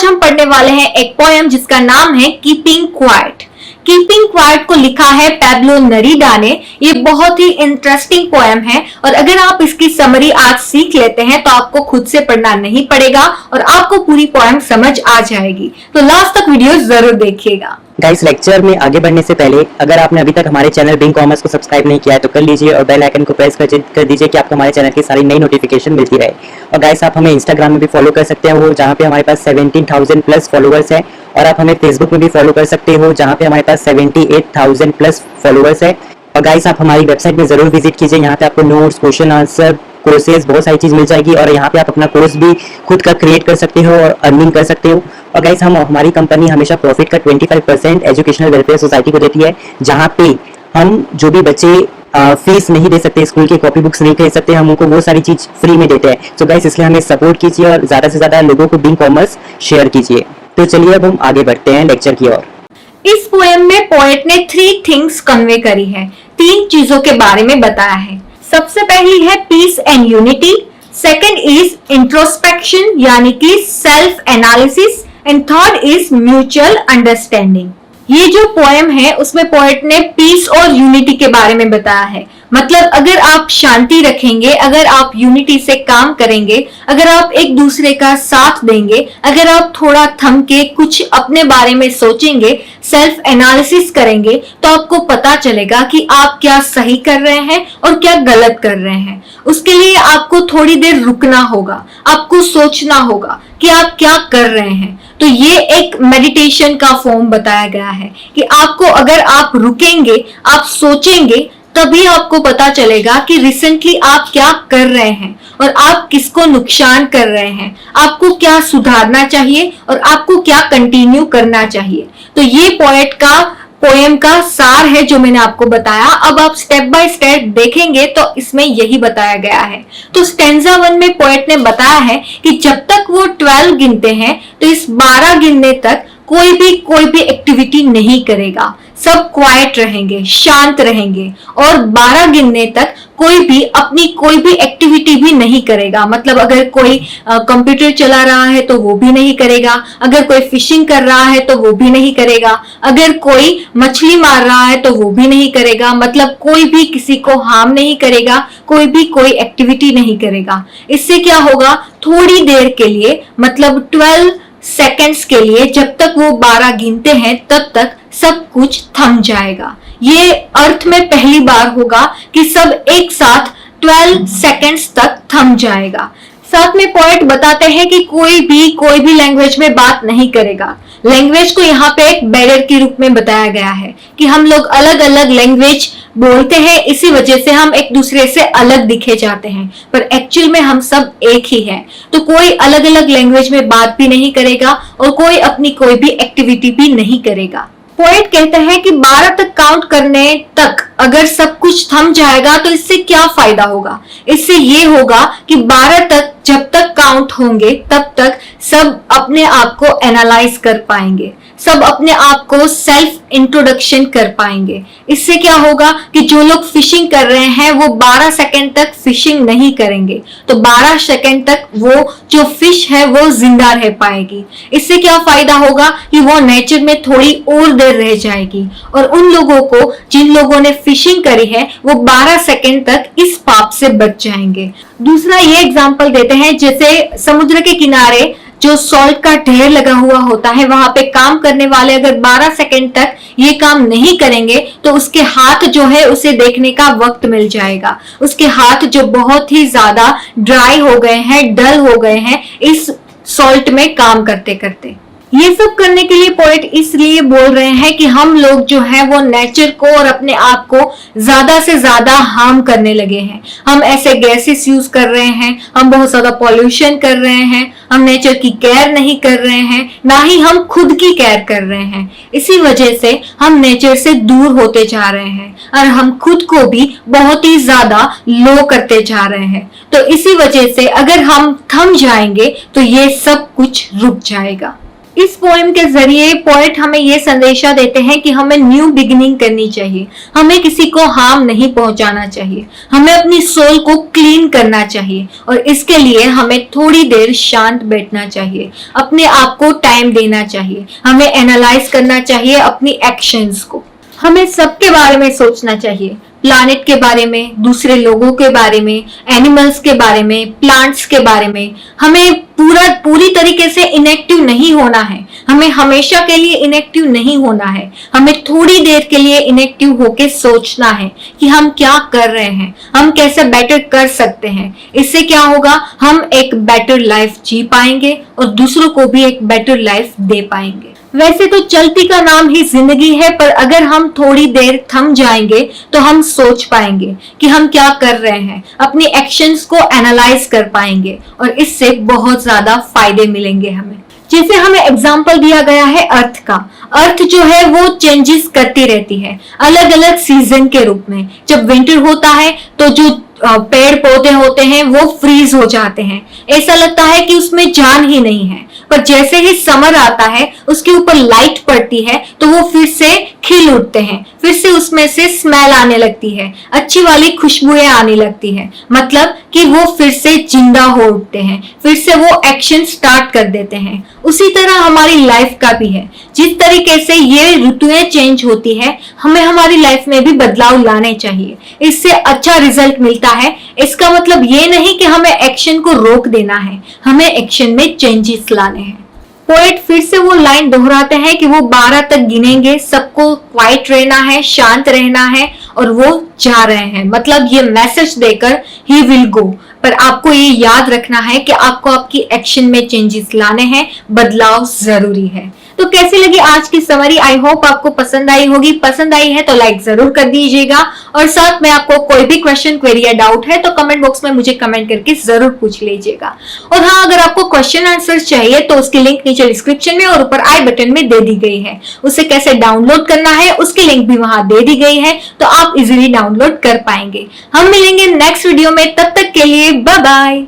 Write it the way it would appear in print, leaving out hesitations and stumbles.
आज हम पढ़ने वाले हैं एक पोएम जिसका नाम है कीपिंग क्वाइट। कीपिंग क्वाइट को लिखा है पैब्लो नेरूदा ने। ये बहुत ही इंटरेस्टिंग पोएम है और अगर आप इसकी समरी आज सीख लेते हैं तो आपको खुद से पढ़ना नहीं पड़ेगा और आपको पूरी पोएम समझ आ जाएगी। तो लास्ट तक वीडियो जरूर देखिएगा। गाइस, लेक्चर में आगे बढ़ने से पहले अगर आपने अभी तक हमारे चैनल बिंग कॉमर्स को सब्सक्राइब नहीं किया है तो कर लीजिए और बेल आइकन को प्रेस कर दीजिए कि आपको हमारे चैनल की सारी नई नोटिफिकेशन मिलती रहे। और गाइस, आप हमें इंस्टाग्राम में भी फॉलो कर सकते हो जहाँ पे हमारे पास 17,000 प्लस फॉलोअर्स है, और आप हमें फेसबुक में भी फॉलो कर सकते हो जहाँ पे हमारे पास 78,000 प्लस फॉलोअर्स है। और गाइस, आप हमारी वेबसाइट में जरूर विजिट कीजिए, यहाँ पे आपको नोट्स, क्वेश्चन आंसर, कोर्सेज, बहुत सारी चीज मिल जाएगी और यहाँ पे आप अपना कोर्स भी खुद का क्रिएट कर सकते हो और अर्निंग कर सकते हो। और गाइस, हमारी कंपनी हमेशा प्रॉफिट का 25% एजुकेशनल वेलफेयर सोसाइटी को देती है, जहाँ पे हम जो भी बच्चे फीस नहीं दे सकते, स्कूल की कॉपी बुक्स नहीं खरीद सकते, हम उनको वो सारी चीज फ्री में देते हैं। तो गाइस, इसलिए हमें सपोर्ट कीजिए और ज्यादा से ज्यादा लोगों को बिंग कॉमर्स शेयर कीजिए। तो चलिए अब हम आगे बढ़ते हैं लेक्चर की ओर। इस पोएम में पोएट ने 3 थिंग्स कन्वे करी है, 3 चीजों के बारे में बताया है। सबसे पहली है peace and unity, second is introspection यानी कि self analysis, and third is mutual understanding. ये जो पोएम है उसमें पोएट ने पीस और यूनिटी के बारे में बताया है। मतलब अगर आप शांति रखेंगे, अगर आप यूनिटी से काम करेंगे, अगर आप एक दूसरे का साथ देंगे, अगर आप थोड़ा थम के कुछ अपने बारे में सोचेंगे, सेल्फ एनालिसिस करेंगे, तो आपको पता चलेगा कि आप क्या सही कर रहे हैं और क्या गलत कर रहे हैं। उसके लिए आपको थोड़ी देर रुकना होगा, आपको सोचना होगा कि आप क्या कर रहे हैं। तो ये एक मेडिटेशन का फॉर्म बताया गया है कि आपको अगर आप रुकेंगे, आप सोचेंगे, तभी आपको पता चलेगा कि रिसेंटली आप क्या कर रहे हैं और आप किसको नुकसान कर रहे हैं, आपको क्या सुधारना चाहिए और आपको क्या कंटिन्यू करना चाहिए। तो ये पोएम का सार है जो मैंने आपको बताया। अब आप स्टेप बाय स्टेप देखेंगे तो इसमें यही बताया गया है। तो स्टेंजा 1 में पोएट ने बताया है कि जब तक वो 12 गिनते हैं तो इस 12 गिनने तक कोई भी एक्टिविटी नहीं करेगा, सब क्वाइट रहेंगे, शांत रहेंगे, और 12 गिनने तक कोई भी एक्टिविटी भी नहीं करेगा। मतलब अगर कोई कंप्यूटर चला रहा है तो वो भी नहीं करेगा, अगर कोई फिशिंग कर रहा है तो वो भी नहीं करेगा, अगर कोई मछली मार रहा है तो वो भी नहीं करेगा। मतलब कोई भी किसी को हार्म नहीं करेगा, कोई एक्टिविटी नहीं करेगा। इससे क्या होगा, थोड़ी देर के लिए, मतलब 12 सेकेंड्स के लिए, जब तक वो 12 गिनते हैं तब तक सब कुछ थम जाएगा। ये अर्थ में पहली बार होगा कि सब एक साथ 12 सेकेंड्स तक थम जाएगा। साथ में पोएट बताते हैं कि कोई भी लैंग्वेज में बात नहीं करेगा। लैंग्वेज को यहाँ पे एक बैरियर के रूप में बताया गया है कि हम लोग अलग अलग लैंग्वेज बोलते हैं, इसी वजह से हम एक दूसरे से अलग दिखे जाते हैं, पर एक्चुअल में हम सब एक ही हैं। तो कोई अलग अलग लैंग्वेज में बात भी नहीं करेगा और कोई अपनी कोई भी एक्टिविटी भी नहीं करेगा। पोएट कहते हैं कि 12 तक काउंट करने तक अगर सब कुछ थम जाएगा तो इससे क्या फायदा होगा। इससे ये होगा कि 12 तक जब तक काउंट होंगे तब तक सब अपने आप को एनालाइज कर पाएंगे, सब अपने आप को सेल्फ इंट्रोडक्शन कर पाएंगे। इससे क्या होगा कि जो लोग फिशिंग कर रहे हैं वो 12 सेकंड तक फिशिंग नहीं करेंगे, तो 12 सेकंड तक वो जो फिश है वो जिंदा रह पाएगी। इससे क्या फायदा होगा कि वो नेचर में थोड़ी और देर रह जाएगी, और उन लोगों को जिन लोगों ने फिशिंग करी है वो 12 सेकंड तक इस पाप से बच जाएंगे। दूसरा ये एग्जांपल देते हैं, जैसे समुद्र के किनारे जो सॉल्ट का ढेर लगा हुआ होता है, वहां पे काम करने वाले अगर 12 सेकंड तक ये काम नहीं करेंगे तो उसके हाथ जो है उसे देखने का वक्त मिल जाएगा। उसके हाथ जो बहुत ही ज्यादा ड्राई हो गए हैं, डल हो गए हैं इस सॉल्ट में काम करते करते। ये सब करने के लिए पोएट इसलिए बोल रहे हैं कि हम लोग जो है वो नेचर को और अपने आप को ज्यादा से ज्यादा हार्म करने लगे हैं। हम ऐसे गैसेस यूज कर रहे हैं, हम बहुत ज्यादा पॉल्यूशन कर रहे हैं, हम नेचर की केयर नहीं कर रहे हैं, ना ही हम खुद की केयर कर रहे हैं। इसी वजह से हम नेचर से दूर होते जा रहे हैं और हम खुद को भी बहुत ही ज्यादा लो करते जा रहे हैं। तो इसी वजह से अगर हम थम जाएंगे तो ये सब कुछ रुक जाएगा। इस पोएम के जरिए पोएट हमें ये संदेशा देते हैं कि हमें न्यू बिगिनिंग करनी चाहिए, हमें किसी को हार्म नहीं पहुंचाना चाहिए, हमें अपनी सोल को क्लीन करना चाहिए और इसके लिए हमें थोड़ी देर शांत बैठना चाहिए, अपने आप को टाइम देना चाहिए, हमें एनालाइज करना चाहिए अपनी एक्शंस को, हमें सबके बारे में सोचना चाहिए, प्लानेट के बारे में, दूसरे लोगों के बारे में, एनिमल्स के बारे में, प्लांट्स के बारे में। हमें पूरी तरीके से इनएक्टिव नहीं होना है, हमें हमेशा के लिए इनएक्टिव नहीं होना है, हमें थोड़ी देर के लिए इनएक्टिव होके सोचना है कि हम क्या कर रहे हैं, हम कैसे बेटर कर सकते हैं। इससे क्या होगा, हम एक बेटर लाइफ जी पाएंगे और दूसरों को भी एक बेटर लाइफ दे पाएंगे। वैसे तो चलती का नाम ही जिंदगी है, पर अगर हम थोड़ी देर थम जाएंगे तो हम सोच पाएंगे कि हम क्या कर रहे हैं, अपनी एक्शंस को एनालाइज कर पाएंगे और इससे बहुत ज्यादा फायदे मिलेंगे हमें। जैसे हमें एग्जाम्पल दिया गया है अर्थ का, अर्थ जो है वो चेंजेस करती रहती है अलग अलग सीजन के रूप में। जब विंटर होता है तो जो पेड़ पौधे होते हैं वो फ्रीज हो जाते हैं, ऐसा लगता है कि उसमें जान ही नहीं है, पर जैसे ही समर आता है उसके ऊपर लाइट पड़ती है तो वो फिर से खिल उठते हैं, फिर से उसमें से स्मेल आने लगती है, अच्छी वाली खुशबुएं आने लगती है, मतलब कि वो फिर से जिंदा हो उठते हैं, फिर से वो एक्शन स्टार्ट कर देते हैं। उसी तरह हमारी लाइफ का भी है, जिस तरीके से ये ऋतुएं चेंज होती है हमें हमारी लाइफ में भी बदलाव लाने चाहिए, इससे अच्छा रिजल्ट मिलता है। इसका मतलब ये नहीं कि हमें एक्शन को रोक देना है, हमें एक्शन में चेंजेस लाने हैं। पोएट फिर से वो लाइन दोहराते हैं कि वो 12 तक गिनेंगे, सबको क्वाइट रहना है, शांत रहना है और वो जा रहे हैं, मतलब ये मैसेज देकर ही विल गो। पर आपको ये याद रखना है कि आपको आपकी एक्शन में चेंजेस लाने हैं, बदलाव जरूरी है। तो कैसी लगी आज की समरी? आई होप आपको पसंद आई होगी। पसंद आई है तो लाइक जरूर कर दीजिएगा और साथ में आपको कोई भी क्वेश्चन, क्वेरी या डाउट है तो कमेंट बॉक्स में मुझे कमेंट करके जरूर पूछ लीजिएगा। और हाँ, अगर आपको क्वेश्चन आंसर चाहिए तो उसकी लिंक नीचे डिस्क्रिप्शन में और ऊपर आई बटन में दे दी गई है। उसे कैसे डाउनलोड करना है उसकी लिंक भी वहां दे दी गई है, तो आप इजिली डाउनलोड कर पाएंगे। हम मिलेंगे नेक्स्ट वीडियो में, तब तक के लिए बाय बाय।